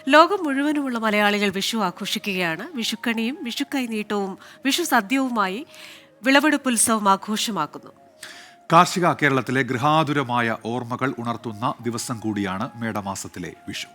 ലോകം മുഴുവനുമുള്ള മലയാളികൾ വിഷു ആഘോഷിക്കുകയാണ്. വിഷുക്കണിയും വിഷുക്കൈനീട്ടവും വിഷു സദ്യവുമായി വിളവെടുപ്പുത്സവം ആഘോഷമാക്കുന്നു. കാർഷിക കേരളത്തിലെ ഗൃഹാതുരമായ ഓർമ്മകൾ ഉണർത്തുന്ന ദിവസം കൂടിയാണ് മേടമാസത്തിലെ വിഷു.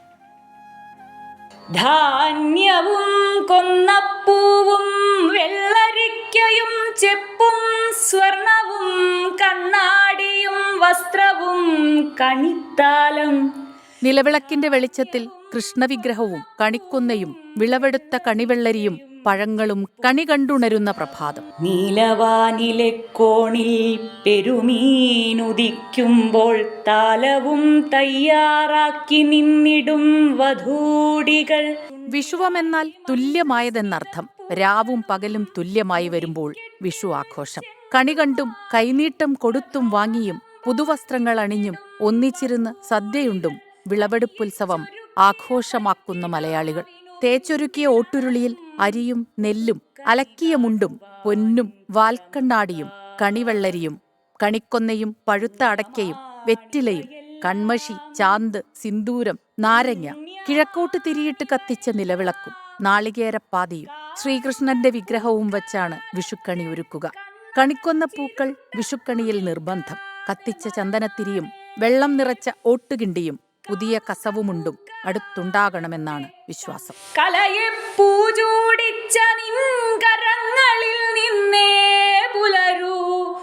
ധാന്യവും കൊന്നപ്പൂവും വെള്ളരിക്കയും ചെപ്പും സ്വർണവും കണ്ണാടിയും വസ്ത്രവും കണിത്താലം. നിലവിളക്കിന്റെ വെളിച്ചത്തിൽ കൃഷ്ണവിഗ്രഹവും കണിക്കൊന്നയും വിളവെടുത്ത കണിവെള്ളരിയും പഴങ്ങളും കണി കണ്ടുണരുന്ന പ്രഭാതം. നീലവാനിലെ കോണിൽ പെരുമീനുദിക്കുമ്പോൾ താലവും തയ്യാറാക്കി നിന്നിടും വധൂടികൾ. വിഷുവമെന്നാൽ തുല്യമായതെന്നർത്ഥം. രാവും പകലും തുല്യമായി വരുമ്പോൾ വിഷു ആഘോഷം. കണി കണ്ടും കൈനീട്ടം കൊടുത്തും വാങ്ങിയും പുതുവസ്ത്രങ്ങൾ അണിഞ്ഞും ഒന്നിച്ചിരുന്ന് സദ്യയുണ്ടും വിളവെടുപ്പുത്സവം ആഘോഷമാക്കുന്ന മലയാളികൾ. തേച്ചൊരുക്കിയ ഓട്ടുരുളിയിൽ അരിയും നെല്ലും അലക്കിയ മുണ്ടും പൊന്നും വാൽക്കണ്ണാടിയും കണിവെള്ളരിയും കണിക്കൊന്നയും പഴുത്ത അടയ്ക്കയും വെറ്റിലയും കൺമഷി ചാന്ത് സിന്ദൂരം നാരങ്ങ കിഴക്കോട്ട് തിരിയിട്ട് കത്തിച്ച നിലവിളക്കും നാളികേരപ്പാതിയും ശ്രീകൃഷ്ണന്റെ വിഗ്രഹവും വച്ചാണ് വിഷുക്കണി ഒരുക്കുക. കണിക്കൊന്ന പൂക്കൾ വിഷുക്കണിയിൽ നിർബന്ധം. കത്തിച്ച ചന്ദനത്തിരിയും വെള്ളം നിറച്ച ഓട്ടുകിണ്ടിയും പുതിയ കസവുമുണ്ടും അടുത്തുണ്ടാകണമെന്നാണ് വിശ്വാസം. കലയെ പൂജൂടിച്ച നിൻകരങ്ങളിൽ നിന്നേ പുലരൂ.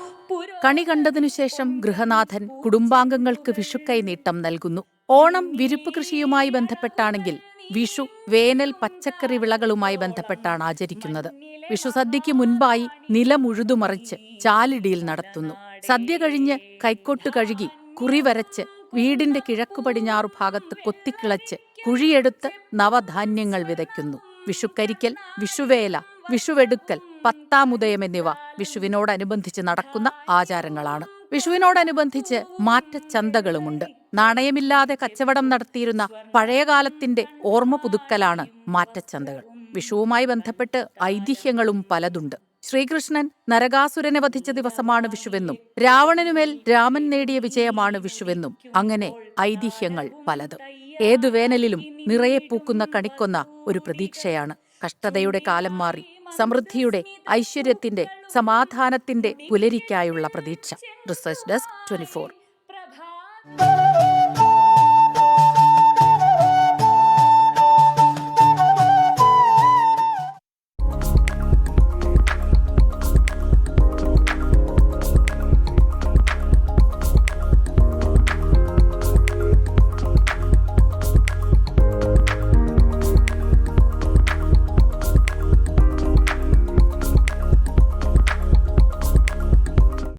കണി കണ്ടതിനുശേഷം ഗൃഹനാഥൻ കുടുംബാംഗങ്ങൾക്ക് വിഷുക്കൈനീട്ടം നൽകുന്നു. ഓണം വിരിപ്പ് കൃഷിയുമായി ബന്ധപ്പെട്ടാണെങ്കിൽ വിഷു വേനൽ പച്ചക്കറി വിളകളുമായി ബന്ധപ്പെട്ടാണ് ആചരിക്കുന്നത്. വിഷുസദ്യയ്ക്ക് മുൻപായി നിലമുഴുതുമറിച്ച് ചാലിടിയിൽ നടത്തുന്നു. സദ്യ കഴിഞ്ഞ് കൈക്കോട്ട് കഴുകി കുറി വരച്ച് വീടിന്റെ കിഴക്കു പടിഞ്ഞാറു ഭാഗത്ത് കൊത്തിക്കിളച്ച് കുഴിയെടുത്ത് നവധാന്യങ്ങൾ വിതയ്ക്കുന്നു. വിഷുക്കരിക്കൽ, വിഷുവേല, വിഷുവെടുക്കൽ, പത്താമുദയം എന്നിവ വിഷുവിനോടനുബന്ധിച്ച് നടക്കുന്ന ആചാരങ്ങളാണ്. വിഷുവിനോടനുബന്ധിച്ച് മാറ്റച്ചന്തകളുമുണ്ട്. നാണയമില്ലാതെ കച്ചവടം നടത്തിയിരുന്ന പഴയകാലത്തിന്റെ ഓർമ്മ പുതുക്കലാണ് മാറ്റച്ചന്തകൾ. വിഷുവുമായി ബന്ധപ്പെട്ട് ഐതിഹ്യങ്ങളും പലതുണ്ട്. ശ്രീകൃഷ്ണൻ നരകാസുരനെ വധിച്ച ദിവസമാണ് വിഷുവെന്നും രാവണനുമേൽ രാമൻ നേടിയ വിജയമാണ് വിഷുവെന്നും അങ്ങനെ ഐതിഹ്യങ്ങൾ പലത്. ഏതു വേനലിലും നിറയെ പൂക്കുന്ന കണിക്കൊന്ന ഒരു പ്രതീക്ഷയാണ്. കഷ്ടതയുടെ കാലം മാറി സമൃദ്ധിയുടെ, ഐശ്വര്യത്തിന്റെ, സമാധാനത്തിന്റെ പുലരിക്കായുള്ള പ്രതീക്ഷ. Research desk 24.